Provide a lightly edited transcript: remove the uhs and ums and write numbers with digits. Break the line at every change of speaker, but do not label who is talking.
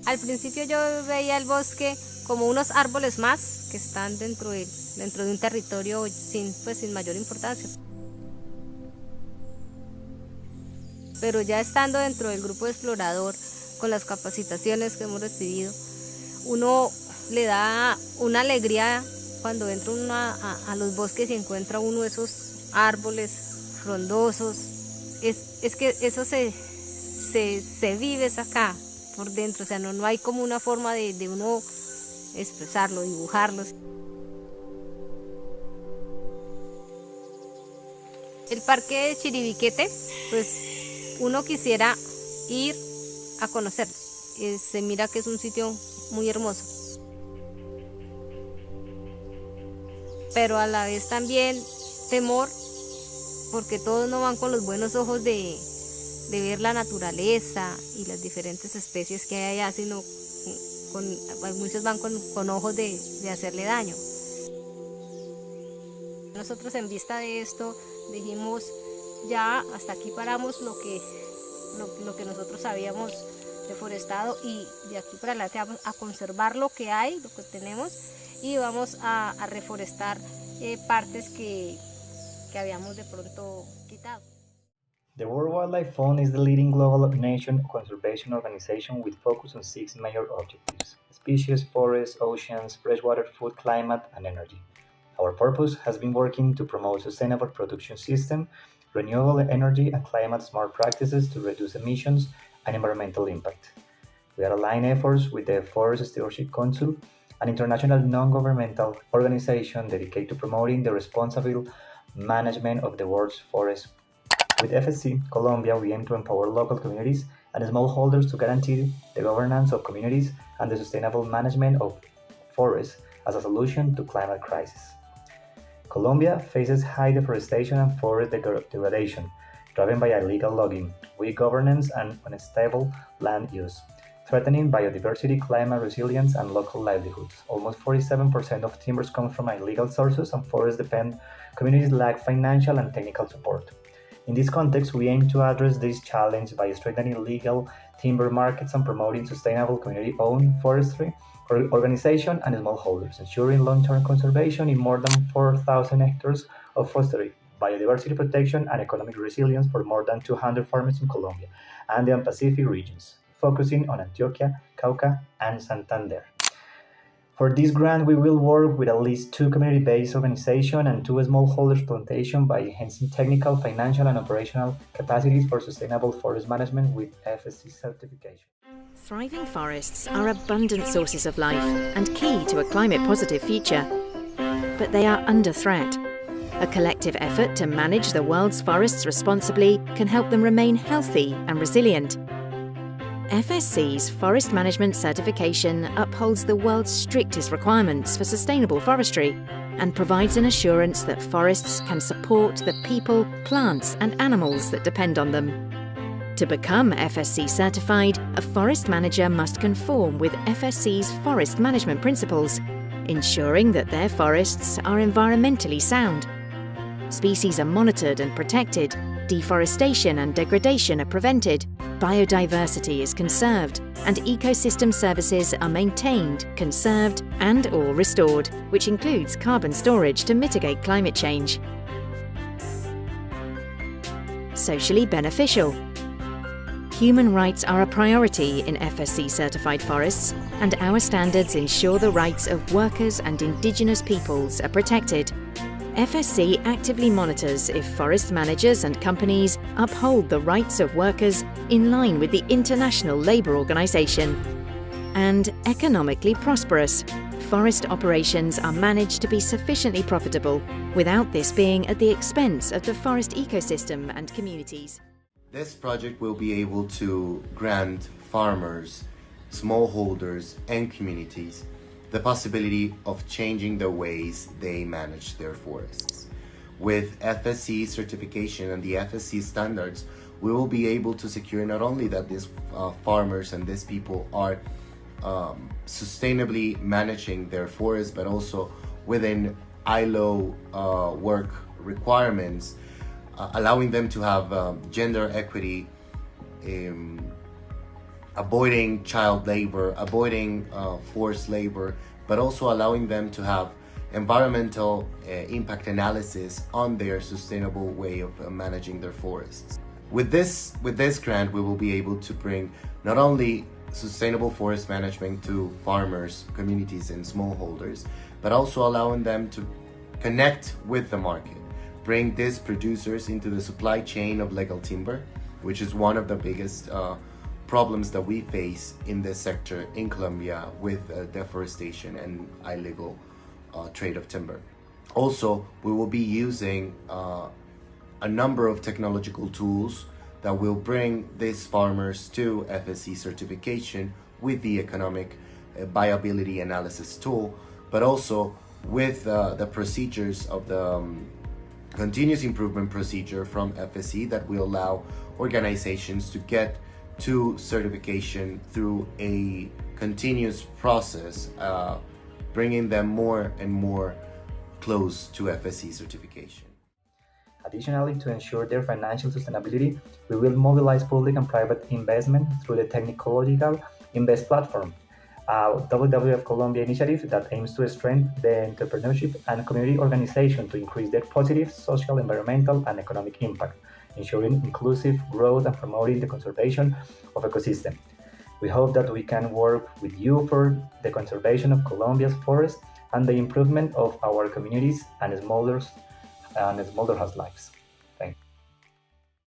Al principio yo veía el bosque como unos árboles más que están dentro de un territorio sin mayor importancia. Pero ya estando dentro del grupo explorador, con las capacitaciones que hemos recibido, uno le da una alegría cuando entra uno a los bosques y encuentra uno de esos árboles frondosos. Es que eso se vive acá por dentro, o sea, no hay como una forma de uno expresarlo, dibujarlo. El parque de Chiribiquete, pues uno quisiera ir a conocerlo. Se mira que es un sitio muy hermoso, pero a la vez también temor, porque todos no van con los buenos ojos de ver la naturaleza y las diferentes especies que hay allá, sino muchos van con ojos de hacerle daño. Nosotros, en vista de esto, dijimos, ya hasta aquí paramos lo que nosotros habíamos deforestado, y de aquí para adelante vamos a conservar lo que hay, lo que tenemos, y vamos a reforestar partes que habíamos de pronto quitado.
The World Wildlife Fund is the leading global nation conservation organization with focus on six major objectives: species, forests, oceans, freshwater, food, climate, and energy. Our purpose has been working to promote sustainable production system, renewable energy, and climate-smart practices to reduce emissions and environmental impact. We are aligned efforts with the Forest Stewardship Council, an international non-governmental organization dedicated to promoting the responsible management of the world's forests. With FSC Colombia, we aim to empower local communities and smallholders to guarantee the governance of communities and the sustainable management of forests as a solution to climate crisis. Colombia faces high deforestation and forest degradation, driven by illegal logging, weak governance, and unstable land use, threatening biodiversity, climate resilience, and local livelihoods. Almost 47% of timbers come from illegal sources, and forest-dependent communities lack financial and technical support. In this context, we aim to address this challenge by strengthening legal timber markets and promoting sustainable community-owned forestry organization and smallholders, ensuring long-term conservation in more than 4,000 hectares of forestry, biodiversity protection, and economic resilience for more than 200 farmers in Colombia and the Pacific regions, focusing on Antioquia, Cauca, and Santander. For this grant, we will work with at least 2 community-based organizations and 2 smallholders plantations by enhancing technical, financial, and operational capacities for sustainable forest management with FSC certification.
Thriving forests are abundant sources of life and key to a climate-positive future. But they are under threat. A collective effort to manage the world's forests responsibly can help them remain healthy and resilient. FSC's Forest Management Certification upholds the world's strictest requirements for sustainable forestry and provides an assurance that forests can support the people, plants, and animals that depend on them. To become FSC certified, a forest manager must conform with FSC's forest management principles, ensuring that their forests are environmentally sound. Species are monitored and protected, deforestation and degradation are prevented, biodiversity is conserved, and ecosystem services are maintained, conserved, and/or restored, which includes carbon storage to mitigate climate change. Socially beneficial. Human rights are a priority in FSC-certified forests, and our standards ensure the rights of workers and indigenous peoples are protected. FSC actively monitors if forest managers and companies uphold the rights of workers in line with the International Labour Organization. And economically prosperous. Forest operations are managed to be sufficiently profitable, without this being at the expense of the forest ecosystem and communities.
This project will be able to grant farmers, smallholders, and communities the possibility of changing the ways they manage their forests. With FSC certification and the FSC standards, we will be able to secure not only that these farmers and these people are sustainably managing their forests, but also within ILO work requirements, allowing them to have gender equity avoiding child labor, avoiding forced labor, but also allowing them to have environmental impact analysis on their sustainable way of managing their forests. With this grant, we will be able to bring not only sustainable forest management to farmers, communities, and smallholders, but also allowing them to connect with the market, bring these producers into the supply chain of legal timber, which is one of the biggest problems that we face in this sector in Colombia with deforestation and illegal trade of timber. Also, we will be using a number of technological tools that will bring these farmers to FSC certification with the economic viability analysis tool, but also with the procedures of the continuous improvement procedure from FSC that will allow organizations to get to certification through a continuous process, bringing them more and more close to FSC certification.
Additionally, to ensure their financial sustainability, we will mobilize public and private investment through the Technological Invest platform, a WWF Colombia initiative that aims to strengthen the entrepreneurship and community organization to increase their positive social, environmental, and economic impact, ensuring inclusive growth and promoting the conservation of ecosystem. We hope that we can work with you for the conservation of Colombia's forests and the improvement of our communities and smallholders' lives.